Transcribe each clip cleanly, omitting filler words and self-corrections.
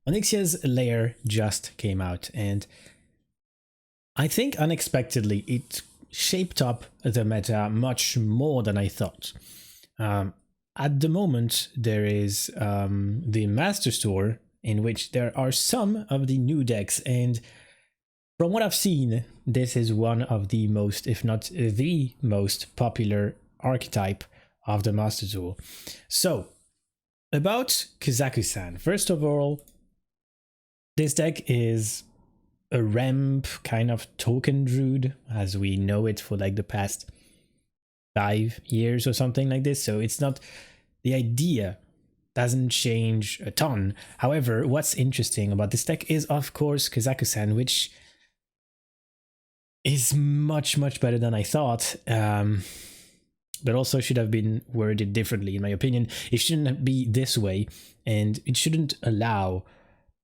Onxyia's Lair just came out, and I think unexpectedly it shaped up the meta much more than I thought. At the moment, there is the Master Store, in which there are some of the new decks, and from what I've seen, this is one of the most, if not the most popular archetype of the Master Tool. So, about Kazakusan. First of all, this deck is a ramp kind of token druid, as we know it for like the past 5 years or something like this. So it's not, the idea doesn't change a ton. However, what's interesting about this deck is of course Kazakusan, which is much better than I thought, but also should have been worded differently in my opinion. It shouldn't be this way, and it shouldn't allow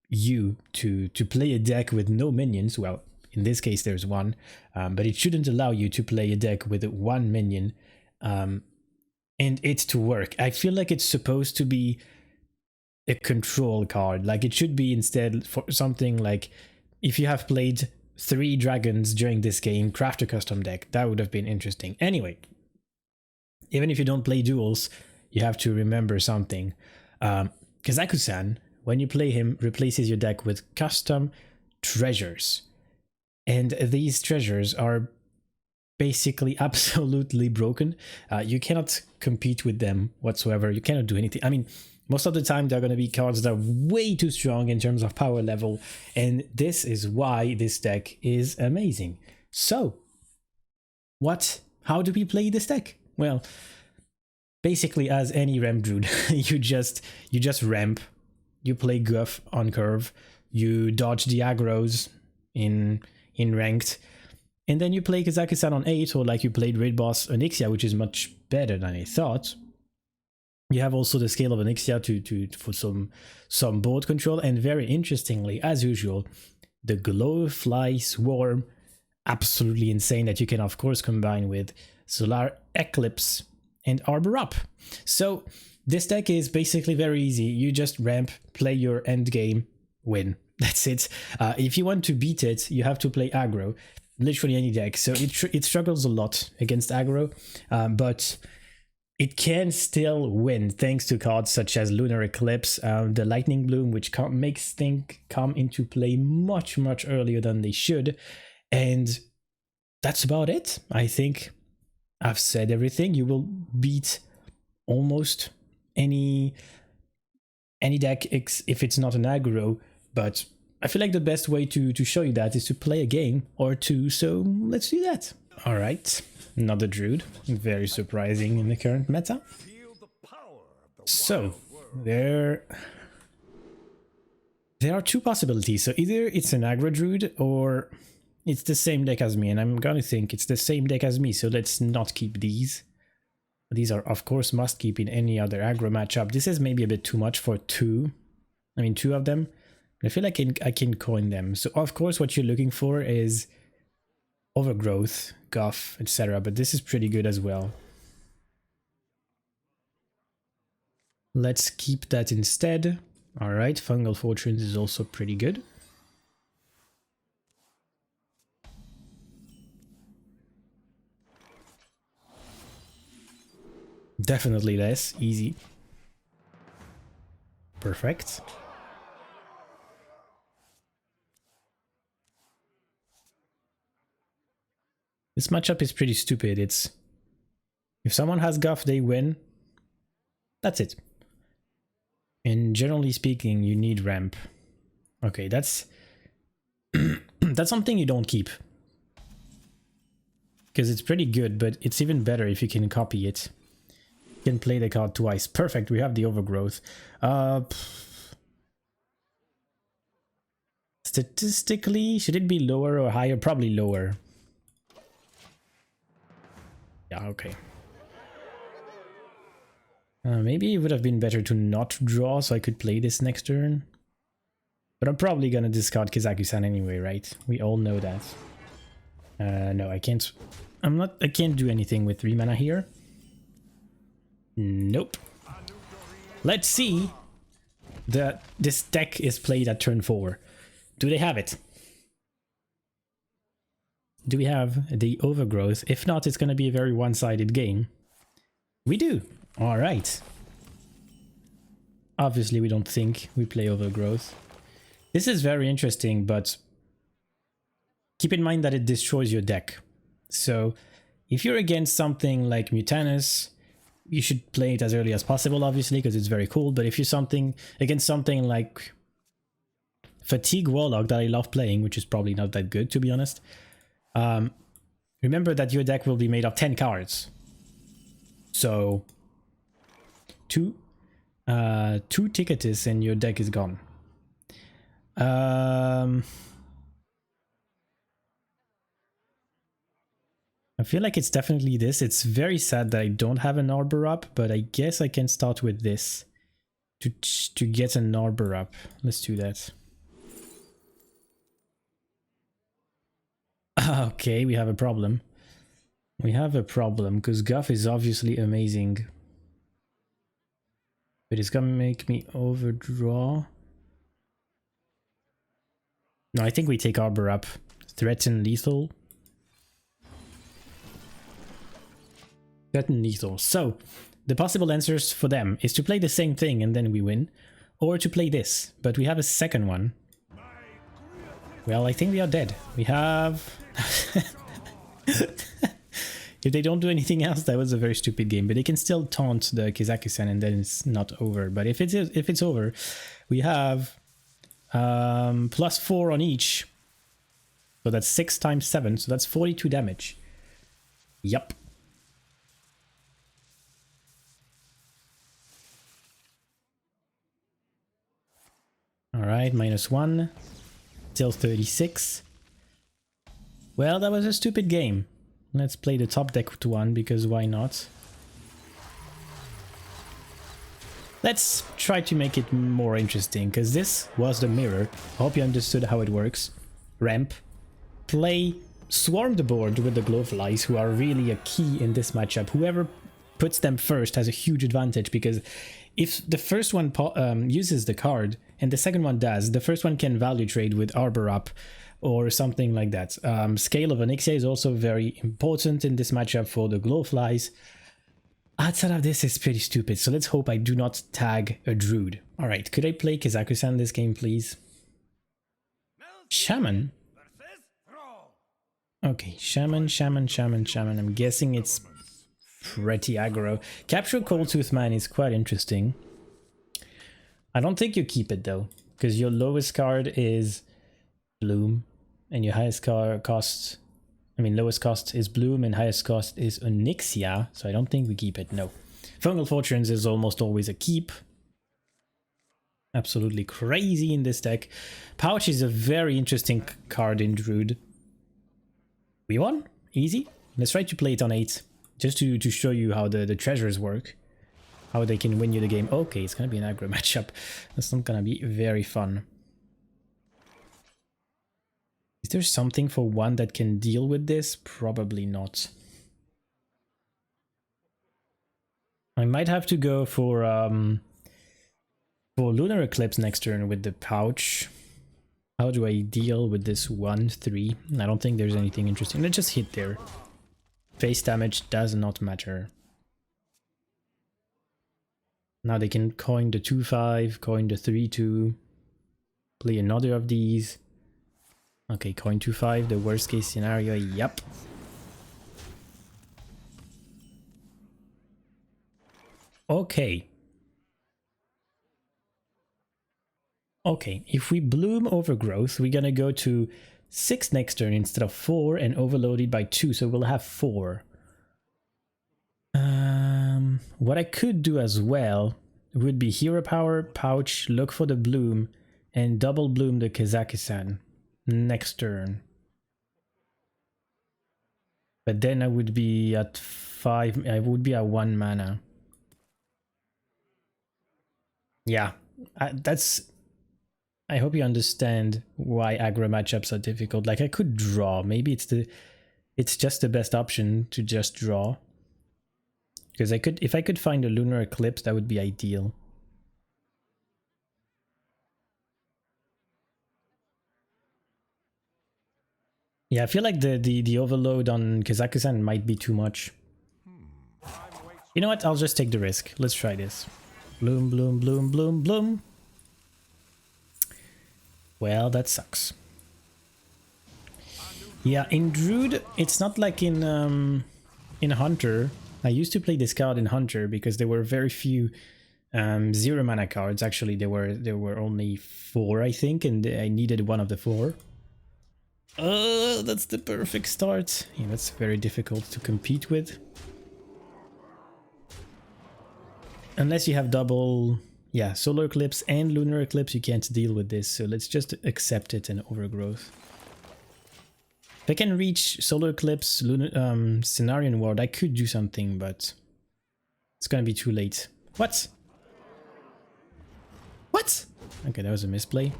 you to play a deck with no minions. Well, in this case there's one, but it shouldn't allow you to play a deck with one minion and it to work. I feel like it's supposed to be a control card. Like it should be instead for something like, if you have played 3 dragons during this game, craft a custom deck. That would have been interesting. Anyway, even if you don't play duels, you have to remember something. Kazakusan, when you play him, replaces your deck with custom treasures. And these treasures are basically absolutely broken. You cannot compete with them whatsoever. You cannot do anything. I mean, most of the time they're going to be cards that are way too strong in terms of power level. And this is why this deck is amazing. So, how do we play this deck? Well, basically as any ramp druid, you just ramp. You play Guff on curve, you dodge the aggros in ranked, and then you play Kazakusan on 8, or like you played Raid Boss Onxyia, which is much better than I thought. You have also the scale of Onxyia for some board control, and very interestingly, as usual, the Glowfly Swarm, absolutely insane, that you can of course combine with Solar Eclipse and Arbor Up. So this deck is basically very easy. You just ramp, play your end game, win. That's it. If you want to beat it, you have to play aggro. Literally any deck. So it struggles a lot against aggro, but it can still win thanks to cards such as Lunar Eclipse, the Lightning Bloom, which makes things come into play much earlier than they should. And that's about it. I think I've said everything. You will beat almost any deck if it's not an aggro, but I feel like the best way to show you that is to play a game or two, so let's do that. All right, another druid, very surprising in the current meta. So there are 2 possibilities. So either it's an aggro druid or it's the same deck as me, and I'm gonna think it's the same deck as me, so let's not keep these. These are of course must keep in any other aggro matchup. This is maybe a bit too much for 2 of them. I feel like I can coin them. So of course what you're looking for is Overgrowth, Guff, etc. But this is pretty good as well. Let's keep that instead. Alright, Fungal Fortunes is also pretty good. Definitely less, easy. Perfect. This matchup is pretty stupid. It's, if someone has Guff, they win. That's it. And generally speaking, you need ramp. Okay, that's that's something you don't keep, because it's pretty good, but it's even better if you can copy it. You can play the card twice. Perfect, we have the Overgrowth. Statistically, should it be lower or higher? Probably lower. Yeah, okay. Maybe it would have been better to not draw so I could play this next turn. But I'm probably gonna discard Kazakusan anyway, right? We all know that. No, I can't. I can't do anything with 3 mana here. Nope. Let's see. this deck is played at turn 4. Do they have it? Do we have the Overgrowth? If not, it's going to be a very one-sided game. We do. All right. Obviously, we don't think we play Overgrowth. This is very interesting, but keep in mind that it destroys your deck. So if you're against something like Mutanus, you should play it as early as possible, obviously, because it's very cool. But if you're against something like Fatigue Warlock that I love playing, which is probably not that good, to be honest, remember that your deck will be made of 10 cards. So two Ticketus and your deck is gone. I feel like it's definitely this. It's very sad that I don't have an Arbor up, but I guess I can start with this to get an Arbor up. Let's do that. Okay, we have a problem. We have a problem because Guff is obviously amazing. But it's gonna make me overdraw. No, I think we take Arbor up. Threaten lethal. Threaten lethal. So, the possible answers for them is to play the same thing and then we win. Or to play this. But we have a second one. Well, I think we are dead. We have... If they don't do anything else, that was a very stupid game. But they can still taunt the Kazakusan and then it's not over. But if it's over, we have +4 on each. So that's 6 times 7. So that's 42 damage. Yup. Alright, -1. Still 36. Well, that was a stupid game. Let's play the top deck to 1, because why not? Let's try to make it more interesting, because this was the mirror. I hope you understood how it works. Ramp. Play Swarm the board with the Glowflies, who are really a key in this matchup. Whoever puts them first has a huge advantage, because if the first one uses the card and the second one does, the first one can value trade with Arbor up or something like that. Scale of Onxyia is also very important in this matchup for the Glowflies. Outside of this, it's pretty stupid, so let's hope I do not tag a Druid. Alright, could I play Kazakusan this game, please? Shaman? Okay, Shaman. I'm guessing it's pretty aggro. Capture Coldtooth Man is quite interesting. I don't think you keep it though, because your lowest card is Bloom, and your highest cost, lowest cost is Bloom, and highest cost is Onxyia, so I don't think we keep it, no. Fungal Fortunes is almost always a keep. Absolutely crazy in this deck. Pouch is a very interesting card in Druid. We won? Easy? Let's try to play it on 8. Just to show you how the treasures work. How they can win you the game. Okay, it's gonna be an aggro matchup. That's not gonna be very fun. Is there something for one that can deal with this? Probably not. I might have to go for Lunar Eclipse next turn with the pouch. How do I deal with this 1/3? I don't think there's anything interesting. Let's just hit there. Face damage does not matter. Now they can coin the 2/5, coin the 3/2, play another of these. Okay, coin 2/5, the worst case scenario, yep. Okay. Okay, if we Bloom Overgrowth, we're gonna go to 6 next turn instead of 4 and overload it by 2, so we'll have 4. What I could do as well would be Hero Power, Pouch, look for the Bloom, and double Bloom the Kazakusan next turn. But then I would be at 5, I would be at 1 mana. Yeah, I hope you understand why aggro matchups are difficult. Like, I could draw. Maybe it's just the best option to just draw. Because if I could find a Lunar Eclipse, that would be ideal. Yeah, I feel like the overload on Kazakusan might be too much. You know what? I'll just take the risk. Let's try this. Bloom, bloom, bloom, bloom, bloom. Well, that sucks. Yeah, in Druid, it's not like in Hunter. I used to play this card in Hunter because there were very few 0 mana cards. Actually, there were only 4, I think, and I needed one of the 4. Oh, that's the perfect start. Yeah, that's very difficult to compete with. Unless you have double, yeah, solar eclipse and lunar eclipse, you can't deal with this. So let's just accept it and overgrowth. If I can reach solar eclipse, lunar, Cenarian Ward, I could do something, but it's gonna be too late. What? What? Okay, that was a misplay.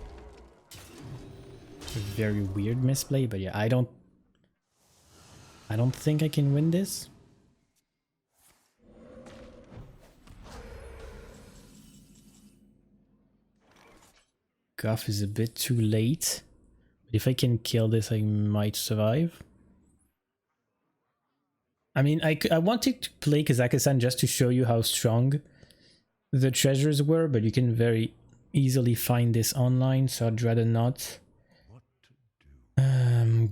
A very weird misplay, but yeah, I don't think I can win this. Guff is a bit too late. But if I can kill this, I might survive. I mean, I wanted to play Kazakusan just to show you how strong the treasures were, but you can very easily find this online, so I'd rather not.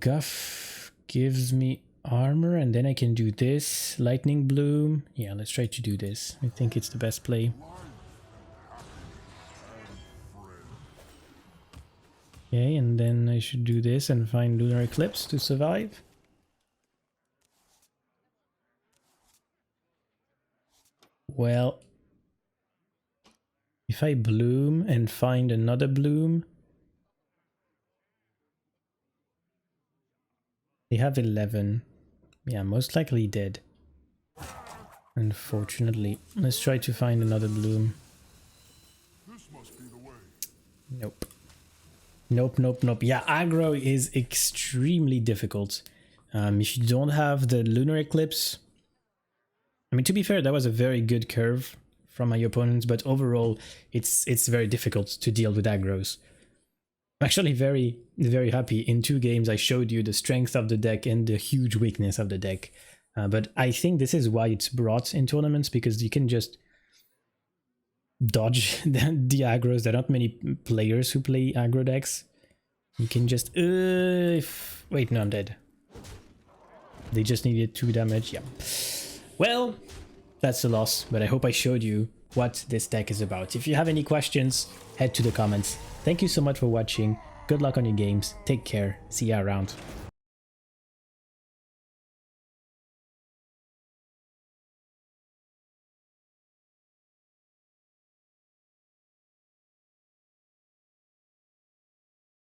Guff gives me armor, and then I can do this. Lightning Bloom. Yeah, let's try to do this. I think it's the best play. Okay, and then I should do this and find Lunar Eclipse to survive. Well, if I bloom and find another bloom, they have 11. Yeah, most likely dead. Unfortunately. Let's try to find another bloom. Nope. Nope, nope, nope. Yeah, aggro is extremely difficult. If you don't have the Lunar Eclipse... I mean, to be fair, that was a very good curve from my opponents, but overall, it's very difficult to deal with aggros. I'm actually very, very happy. In 2 games, I showed you the strength of the deck and the huge weakness of the deck. But I think this is why it's brought in tournaments, because you can just dodge the aggros. There are not many players who play aggro decks. You can just... Wait, no, I'm dead. They just needed 2 damage, yeah. Well, that's a loss, but I hope I showed you what this deck is about. If you have any questions, head to the comments. Thank you so much for watching. Good luck on your games. Take care. See you around.